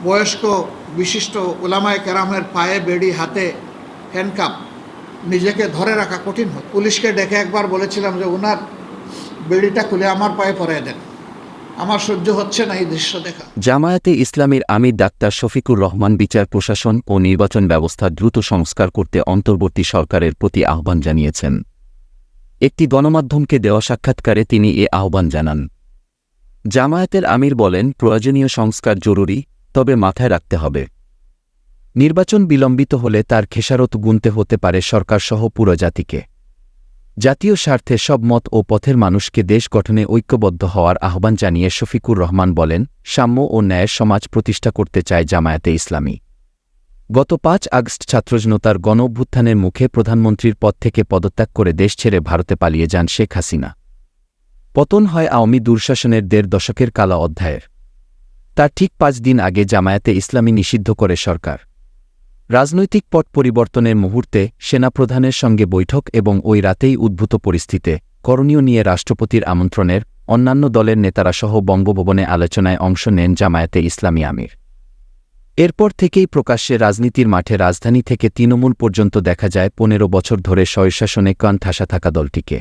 বয়স্ক বিশিষ্ট ওলামায়ে কেরামের পায়ে বেড়ি, হাতে হ্যান্ডকাপ, নিজেকে ধরে রাখা কঠিন হয়। পুলিশকে ডেকে একবার বলেছিলাম যে ওনার বেড়িটা খুলে আমার পায়ে পরায় দেন, আমার সহ্য হচ্ছে না এই দৃশ্য দেখা। জামায়াতে ইসলামীর আমির ডাক্তার শফিকুর রহমান বিচার প্রশাসন ও নির্বাচন ব্যবস্থা দ্রুত সংস্কার করতে অন্তর্বর্তী সরকারের প্রতি আহ্বান জানিয়েছেন। একটি গণমাধ্যমকে দেওয়া সাক্ষাৎকারে তিনি এ আহ্বান জানান। জামায়াতের আমির বলেন, প্রয়োজনীয় সংস্কার জরুরি, তবে মাথায় রাখতে হবে নির্বাচন বিলম্বিত হলে তার খেসারত গুনতে হতে পারে সরকারসহ পুরো জাতিকে। জাতীয় স্বার্থে সব মত ও পথের মানুষকে দেশ গঠনে ঐক্যবদ্ধ হওয়ার আহ্বান জানিয়ে শফিকুর রহমান বলেন, সাম্য ও ন্যায়ের সমাজ প্রতিষ্ঠা করতে চায় জামায়াতে ইসলামী। গত ৫ আগস্ট ছাত্রজনতার গণঅভ্যুত্থানের মুখে প্রধানমন্ত্রীর পদ থেকে পদত্যাগ করে দেশ ছেড়ে ভারতে পালিয়ে যান শেখ হাসিনা। পতন হয় আওয়ামী দুঃশাসনের ১.৫ দশকের কালা অধ্যায়ের। তার ঠিক ৫ দিন আগে জামায়াতে ইসলামী নিষিদ্ধ করে সরকার। রাজনৈতিক পট পরিবর্তনের মুহূর্তে সেনাপ্রধানের সঙ্গে বৈঠক এবং ওই রাতেই উদ্ভূত পরিস্থিতিতে করণীয় নিয়ে রাষ্ট্রপতির আমন্ত্রণের অন্যান্য দলের নেতারাসহ বঙ্গভবনে আলোচনায় অংশ নেন জামায়াতে ইসলামী আমির। এরপর থেকেই প্রকাশ্যে রাজনীতির মাঠে রাজধানী থেকে তৃণমূল পর্যন্ত দেখা যায় ১৫ বছর ধরে স্বৈরশাসনে কান ঠাসা থাকা দলটিকে।